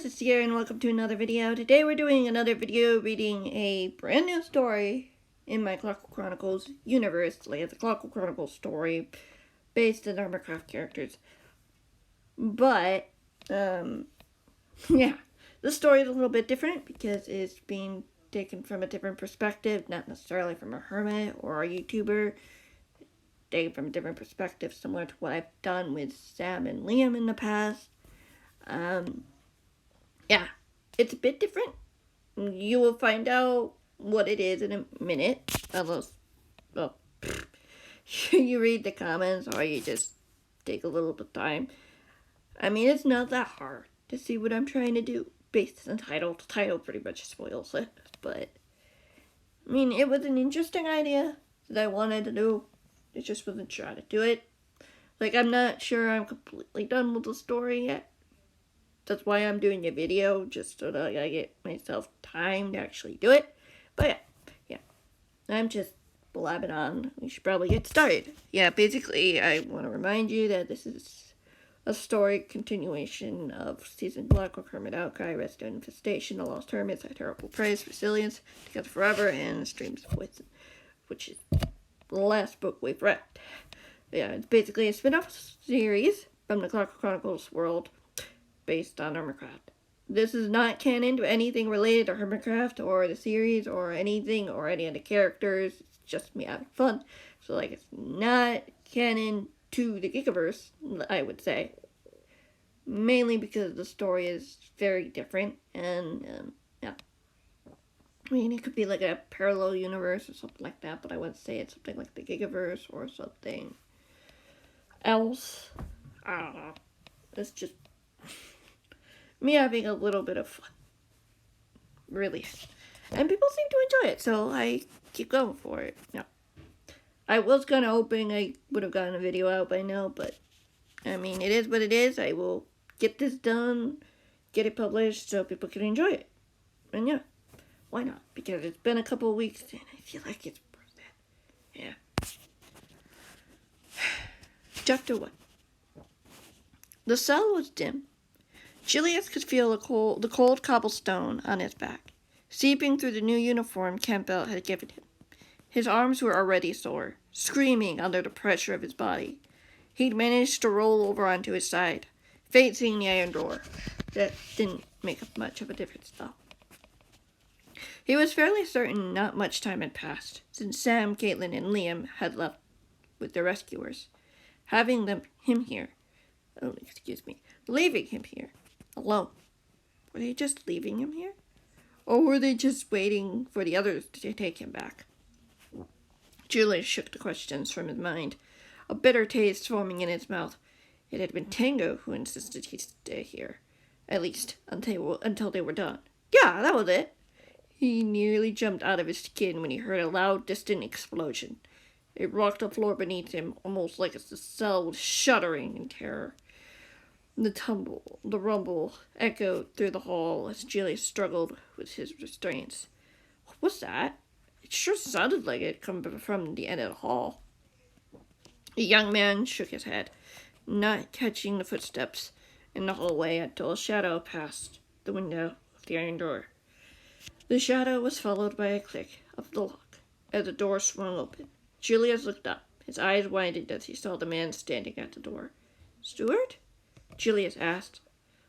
it's here and welcome to another video. Today we're doing another video reading a brand new story in my Clockwork Chronicles universe. It's a Clockwork Chronicles story based on Hermitcraft characters. But, yeah, the story is a little bit different because it's being taken from a different perspective, not necessarily from a hermit or a YouTuber. Taken from a different perspective, similar to what I've done with Sam and Liam in the past. Yeah, it's a bit different. You will find out what it is in a minute. Unless, well, you read the comments or you just take a little bit of time. I mean, it's not that hard to see what I'm trying to do based on the title. The title pretty much spoils it. But, I mean, it was an interesting idea that I wanted to do. I just wasn't sure how to do it. Like, I'm not sure I'm completely done with the story yet. That's why I'm doing a video, just so that I get myself time to actually do it. But yeah, I'm just blabbing on. We should probably get started. Yeah, basically, I want to remind you that this is a story continuation of Season Clockwork, Hermit Outcry, Redstone Infestation, The Lost Hermits, A Terrible Price, Resilience, Together Forever, and Streams of Poison, which is the last book we've read. Yeah, it's basically a spin-off series from the Clockwork Chronicles world, based on Hermitcraft. This is not canon to anything related to Hermitcraft or the series or anything or any of the characters. It's just me having fun. So, like, it's not canon to the Gigaverse, I would say. Mainly because the story is very different. And, yeah. I mean, it could be like a parallel universe or something like that, but I wouldn't say it's something like the Gigaverse or something else. I don't know. It's just me having a little bit of fun. Really. And people seem to enjoy it, so I keep going for it. Yeah. I was kind of hoping I would have gotten a video out by now, but, I mean, it is what it is. I will get this done, get it published so people can enjoy it. And yeah, why not? Because it's been a couple of weeks and I feel like it's worth it. Yeah. Chapter 1. The cell was dim. Julius could feel the cold cobblestone on his back, seeping through the new uniform Campbell had given him. His arms were already sore, screaming under the pressure of his body. He'd managed to roll over onto his side, facing the iron door. That didn't make much of a difference, though. He was fairly certain not much time had passed, since Sam, Caitlin, and Liam had left with their rescuers, leaving him here, alone. Were they just leaving him here? Or were they just waiting for the others to take him back? Julius shook the questions from his mind, a bitter taste forming in his mouth. It had been Tango who insisted he stay here, at least until they were done. Yeah, that was it. He nearly jumped out of his skin when he heard a loud, distant explosion. It rocked the floor beneath him, almost like the cell was shuddering in terror. The rumble echoed through the hall as Julius struggled with his restraints. What was that? It sure sounded like it coming from the end of the hall. The young man shook his head, not catching the footsteps in the hallway until a shadow passed the window of the iron door. The shadow was followed by a click of the lock as the door swung open. Julius looked up. His eyes widened as he saw the man standing at the door. Stuart? Julius asked,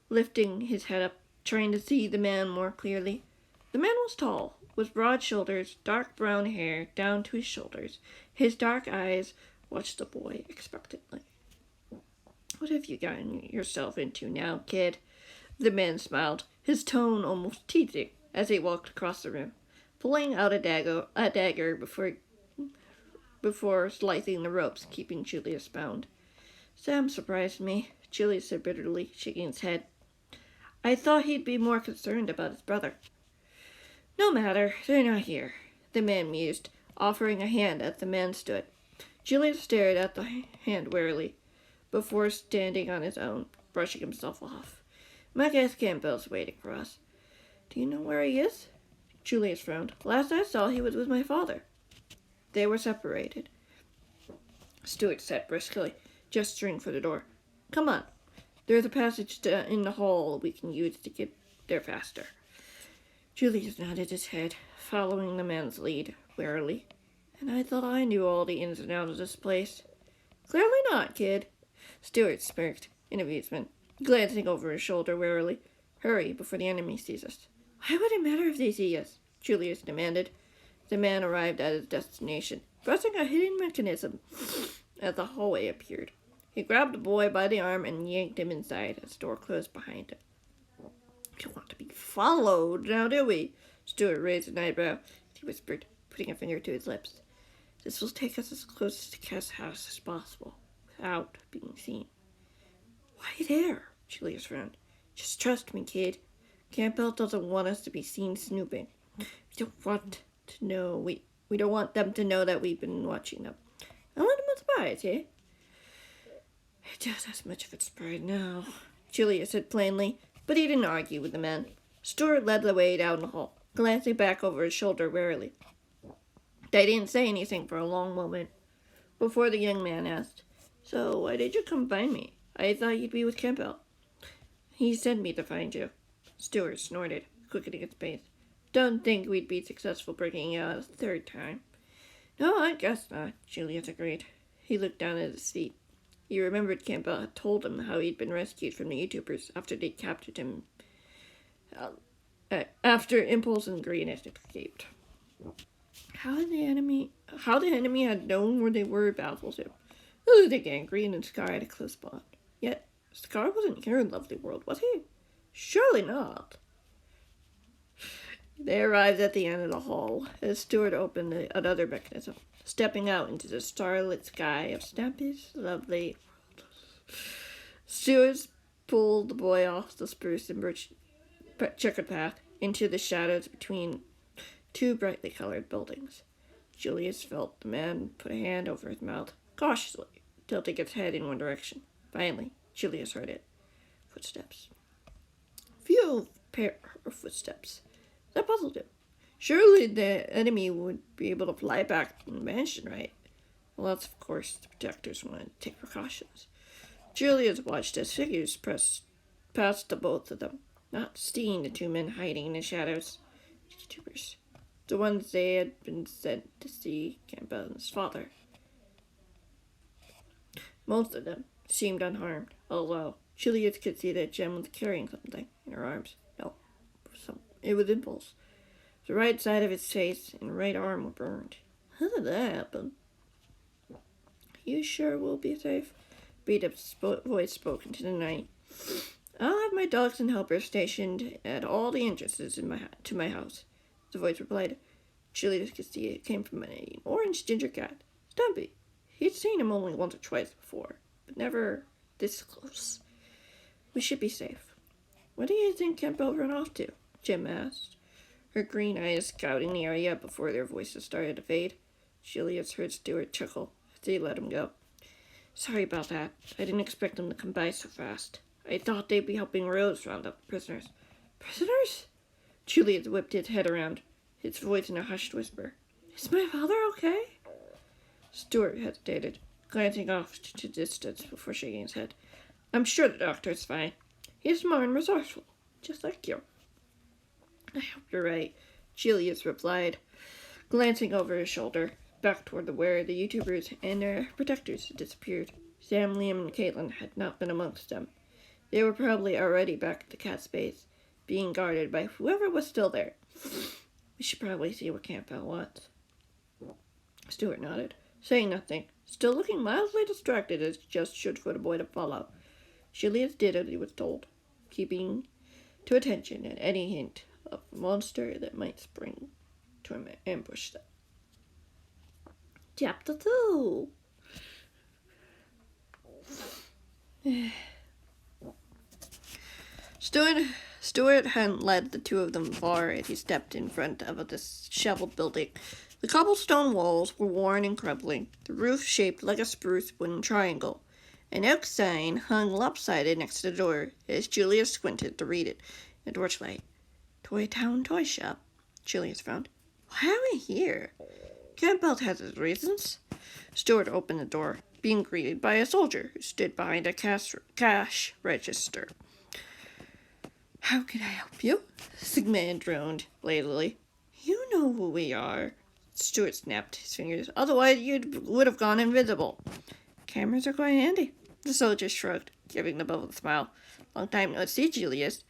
lifting his head up, trying to see the man more clearly. The man was tall, with broad shoulders, dark brown hair down to his shoulders. His dark eyes watched the boy expectantly. What have you gotten yourself into now, kid? The man smiled, his tone almost teasing, as he walked across the room, pulling out a dagger before slicing the ropes, keeping Julius bound. Sam surprised me, Julius said bitterly, shaking his head. I thought he'd be more concerned about his brother. No matter, they're not here, the man mused, offering a hand as the man stood. Julius stared at the hand warily, before standing on his own, brushing himself off. My guess Campbell's waiting for us. Do you know where he is? Julius frowned. Last I saw, he was with my father. They were separated, Stuart said briskly, gesturing for the door. Come on. There's a passage in the hall we can use to get They're faster. Julius nodded his head, following the man's lead, warily. And I thought I knew all the ins and outs of this place. Clearly not, kid. Stuart smirked in amusement, glancing over his shoulder warily. Hurry, before the enemy sees us. Why would it matter if they see us? Julius demanded. The man arrived at his destination, pressing a hidden mechanism as the hallway appeared. He grabbed the boy by the arm and yanked him inside as the door closed behind him. We don't want to be followed, now do we? Stuart raised an eyebrow. He whispered, putting a finger to his lips. This will take us as close to Kess's house as possible, without being seen. Why there? Julius frowned. Just trust me, kid. Campbell doesn't want us to be seen snooping. We don't want to know. We don't want them to know that we've been watching them. I want them as spies, eh? It does as much of its pride now, Julius said plainly, but he didn't argue with the man. Stuart led the way down the hall, glancing back over his shoulder warily. They didn't say anything for a long moment before the young man asked, So, why did you come find me? I thought you'd be with Campbell. He sent me to find you. Stuart snorted, quickening his pace. Don't think we'd be successful breaking you out a third time. No, I guess not, Julius agreed. He looked down at his feet. He remembered Campbell had told him how he'd been rescued from the YouTubers after they captured him, after Impulse and Green had escaped. How the enemy had known where they were baffles him. Who the gang, Green and Scar had a close bond. Yet, Scar wasn't here in Lovely World, was he? Surely not. They arrived at the end of the hall as Stuart opened another mechanism, stepping out into the starlit sky of Stampy's Lovely World. Stuart pulled the boy off the spruce and birch checkered path into the shadows between two brightly colored buildings. Julius felt the man put a hand over his mouth, cautiously, tilting his head in one direction. Finally, Julius heard it. Footsteps. Few pair of footsteps. That puzzled him. Surely the enemy would be able to fly back to the mansion, right? Well, that's of course the protectors wanted to take precautions. Julius watched as figures pressed past the both of them, not seeing the two men hiding in the shadows. YouTubers. The ones they had been sent to see Campbell and his father. Most of them seemed unharmed, although Julius could see that Jem was carrying something in her arms. No, it was Impulse. The right side of his face and right arm were burned. How did that happen? You sure we'll be safe? Beat-up's voice spoke into the night. I'll have my dogs and helpers stationed at all the entrances to my house. The voice replied. Julius could see it came from an orange ginger cat. Stumpy. He'd seen him only once or twice before, but never this close. We should be safe. What do you think Campbell ran off to? Jim asked, her green eyes scouting the area before their voices started to fade. Julius heard Stuart chuckle as they let him go. Sorry about that. I didn't expect them to come by so fast. I thought they'd be helping Rose round up prisoners. Prisoners? Julius whipped his head around, his voice in a hushed whisper. Is my father okay? Stuart hesitated, glancing off to distance before shaking his head. I'm sure the doctor's fine. He's smart and resourceful, just like you. I hope you're right, Julius replied, glancing over his shoulder, back toward where the YouTubers and their protectors had disappeared. Sam, Liam, and Caitlin had not been amongst them. They were probably already back at the cat's base, being guarded by whoever was still there. We should probably see what Campbell wants. Stuart nodded, saying nothing, still looking mildly distracted as he gestured for the boy to follow. Julius did as he was told, keeping to attention at any hint of a monster that might spring to ambush them. Chapter 2. Stuart hadn't led the two of them far as he stepped in front of a disheveled building. The cobblestone walls were worn and crumbling, the roof shaped like a spruce wooden triangle. An oak sign hung lopsided next to the door as Julius squinted to read it in the torchlight. Toy Town Toy Shop, Julius frowned. Why are we here? Campbell has his reasons. Stuart opened the door, being greeted by a soldier who stood behind a cash register. How can I help you? The man droned lazily. You know who we are. Stuart snapped his fingers. Otherwise, you would have gone invisible. Cameras are quite handy. The soldier shrugged, giving the bubble a smile. Long time no see, Julius.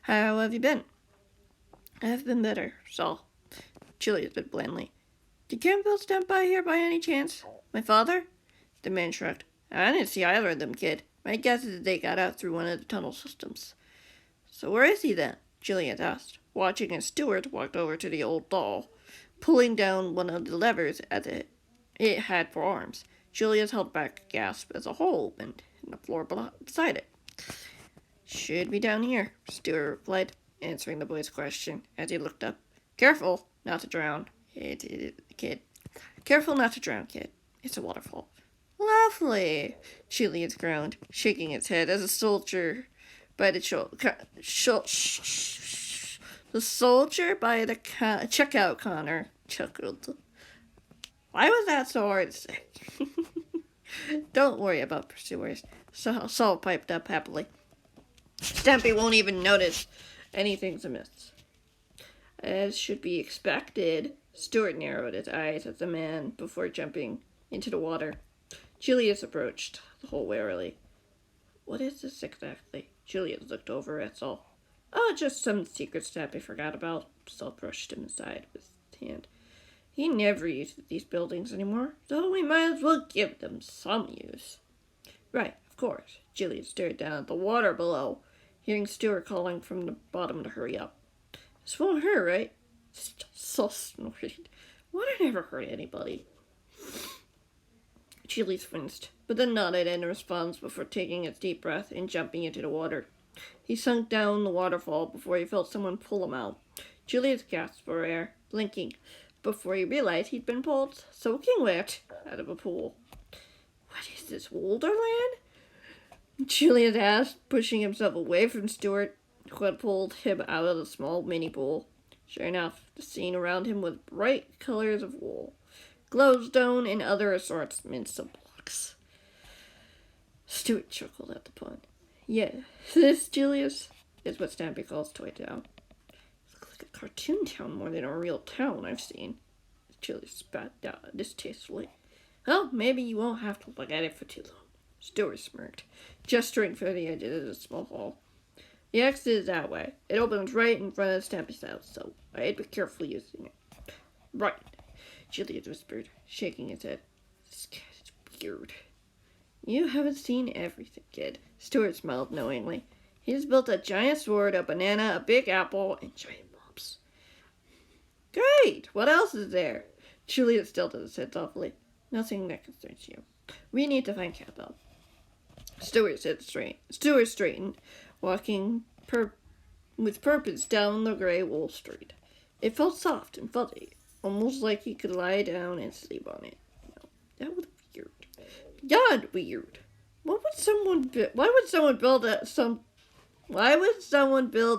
How have you been? I've been better, Saul. Julius said blandly. Did Campbell step by here by any chance? My father? The man shrugged. I didn't see either of them, kid. My guess is they got out through one of the tunnel systems. So where is he then? Julius asked, watching as Stuart walked over to the old doll, pulling down one of the levers as it had for arms. Julius held back a gasp as a hole opened in the floor beside it. Should be down here, Stuart replied, answering the boy's question as he looked up. Careful not to drown, kid. Careful not to drown, kid. It's a waterfall. Lovely, Julius groaned, shaking its head as a soldier by the the soldier by the checkout counter chuckled. Why was that so hard to say? Don't worry about pursuers, Saul piped up happily. Stampy won't even notice anything's amiss. As should be expected, Stuart narrowed his eyes at the man before jumping into the water. Julius approached the hole warily. What is this exactly? Julius looked over at Saul. Oh, just some secret step I forgot about. Saul brushed him aside with his hand. He never uses these buildings anymore, so we might as well give them some use. Right, of course. Julius stared down at the water below, hearing Stuart calling from the bottom to hurry up. This won't hurt, right? Saul snorted. What? I never hurt anybody. Julius winced, but then nodded in response before taking a deep breath and jumping into the water. He sunk down the waterfall before he felt someone pull him out. Julius gasped for air, blinking, before he realized he'd been pulled soaking wet out of a pool. What is this, Wonderland? Julius asked, pushing himself away from Stuart, who had pulled him out of the small mini pool. Sure enough, the scene around him was bright colors of wool, glowstone, and other assortments of blocks. Stuart chuckled at the pun. Yeah, this, Julius, is what Stampy calls Toy Town. It looks like a cartoon town more than a real town I've seen. Julius spat down distastefully. Well, maybe you won't have to look at it for too long. Stuart smirked, gesturing for the edge of the small hall. The exit is that way. It opens right in front of Stampy's house, so I'd be careful using it. Right, Julius whispered, shaking his head. This cat is weird. You haven't seen everything, kid. Stuart smiled knowingly. He's built a giant sword, a banana, a big apple, and giant mops. Great! What else is there? Julius tilted his head thoughtfully. Nothing that concerns you. We need to find Campbell. Stuart straightened, walking with purpose down the gray wool street. It felt soft and fuzzy, almost like he could lie down and sleep on it. No, that was weird. Beyond weird. Why would someone build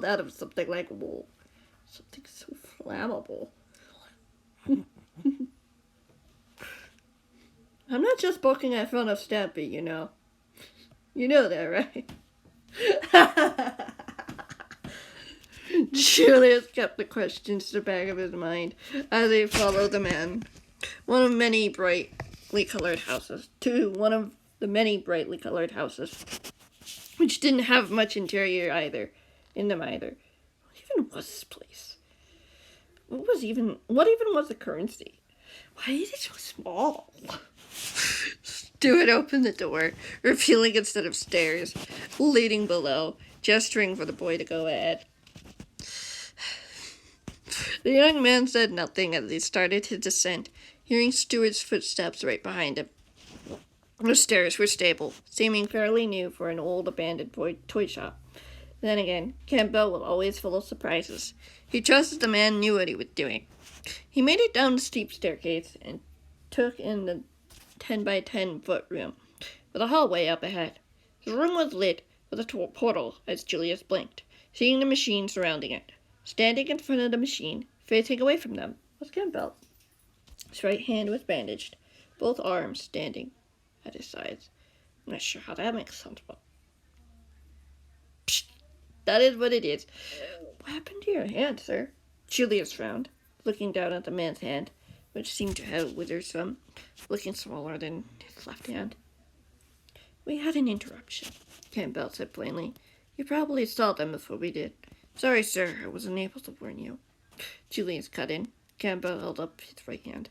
out of something like wool? Something so flammable. I'm not just poking at fun of Stampy, you know. You know that, right? Julius kept the questions to the back of his mind as he followed the man. One of the many brightly colored houses, which didn't have much interior in them either. What even was this place? What even was the currency? Why is it so small? Stuart opened the door, revealing a set of stairs leading below, gesturing for the boy to go ahead. The young man said nothing as he started his descent, hearing Stuart's footsteps right behind him. The stairs were stable, seeming fairly new for an old abandoned toy shop. Then again, Campbell was always full of surprises. He trusted the man knew what he was doing. He made it down the steep staircase and took in the 10-by-10-foot room, with a hallway up ahead. The room was lit with a portal as Julius blinked, seeing the machine surrounding it. Standing in front of the machine, facing away from them, was Campbell. His right hand was bandaged, both arms standing at his sides. I'm not sure how that makes sense, but... Psst! that is what it is. What happened to your hand, sir? Julius frowned, looking down at the man's hand, which seemed to have withered some, looking smaller than his left hand. We had an interruption, Campbell said plainly. You probably saw them before we did. Sorry, sir, I wasn't able to warn you. Julius cut in. Campbell held up his right hand.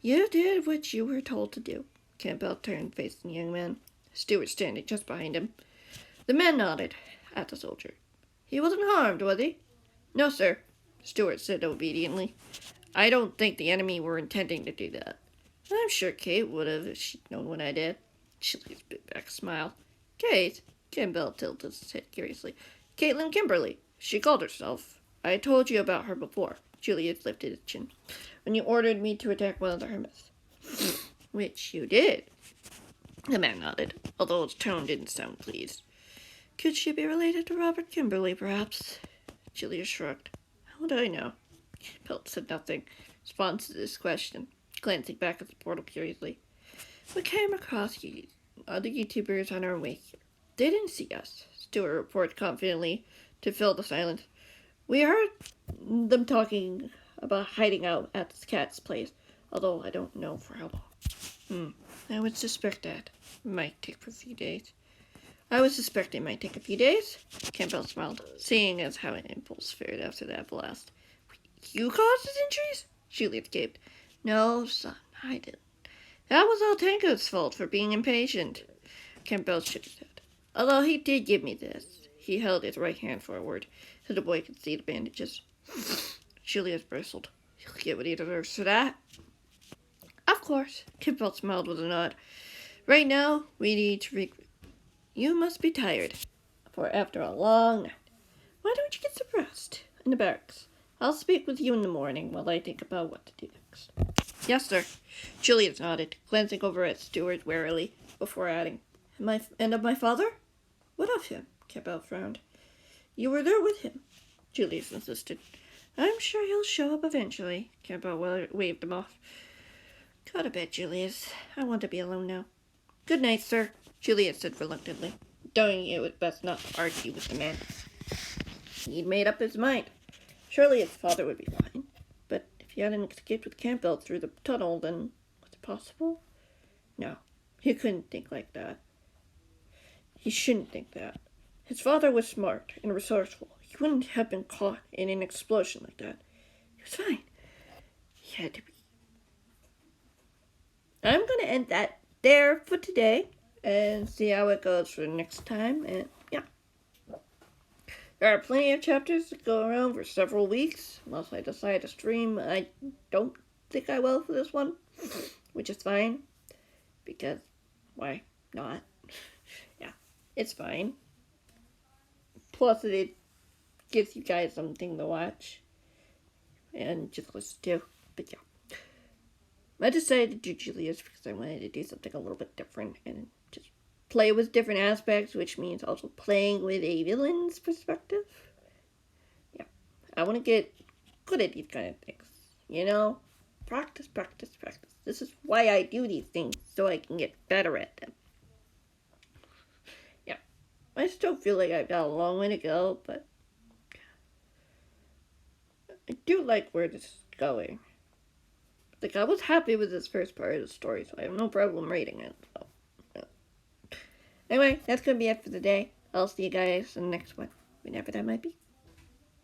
You did what you were told to do. Campbell turned, facing the young man, Stewart standing just behind him. The man nodded at the soldier. He wasn't harmed, was he? No, sir, Stewart said obediently. I don't think the enemy were intending to do that. I'm sure Kate would have if she'd known what I did. Julius bit back a smile. Kate? Campbell tilted his head curiously. Caitlin Kimberly. She called herself. I told you about her before. Julius lifted his chin. When you ordered me to attack one of the hermits. Which you did. The man nodded, although his tone didn't sound pleased. Could she be related to Robert Kimberly, perhaps? Julius shrugged. How would I know? Campbell said nothing in response to this question, glancing back at the portal curiously. We came across other YouTubers on our way here. They didn't see us, Stewart reported confidently to fill the silence. We heard them talking about hiding out at this cat's place, although I don't know for how long. I would suspect that it might take a few days. I would suspect it might take a few days, Campbell smiled, seeing as how an impulse fared after that blast. You caused his injuries? Juliet gaped. No, son, I didn't. That was all Tango's fault for being impatient. Campbell shook his head. Although he did give me this. He held his right hand forward, so the boy could see the bandages. Juliet bristled. He'll get what he deserves for that. Of course, Campbell smiled with a nod. Right now, we need to regroup. You must be tired, for after a long night. Why don't you get some rest in the barracks? I'll speak with you in the morning while I think about what to do next. Yes, sir. Juliet nodded, glancing over at Stewart warily, before adding, And of my father? What of him? Campbell frowned. You were there with him, Julius insisted. I'm sure he'll show up eventually. Campbell waved him off. Go to bed, Julius. I want to be alone now. Good night, sir, Juliet said reluctantly, knowing it was best not to argue with the man. He'd made up his mind. Surely his father would be fine. But if he hadn't escaped with Campbell through the tunnel, then was it possible? No, he couldn't think like that. He shouldn't think that. His father was smart and resourceful. He wouldn't have been caught in an explosion like that. He was fine. He had to be. I'm going to end that there for today and see how it goes for next time. And yeah. There are plenty of chapters to go around for several weeks, unless I decide to stream. I don't think I will for this one, which is fine, because why not? Yeah, it's fine. Plus, it gives you guys something to watch and just listen to. But yeah, I decided to do Julius because I wanted to do something a little bit different and just play with different aspects, which means also playing with a villain's perspective. Yeah, I want to get good at these kind of things, you know? Practice, practice, practice. This is why I do these things, so I can get better at them. Yeah, I still feel like I've got a long way to go, but I do like where this is going. Like, I was happy with this first part of the story, so I have no problem rating it. So, yeah. Anyway, that's going to be it for the day. I'll see you guys in the next one, whenever that might be.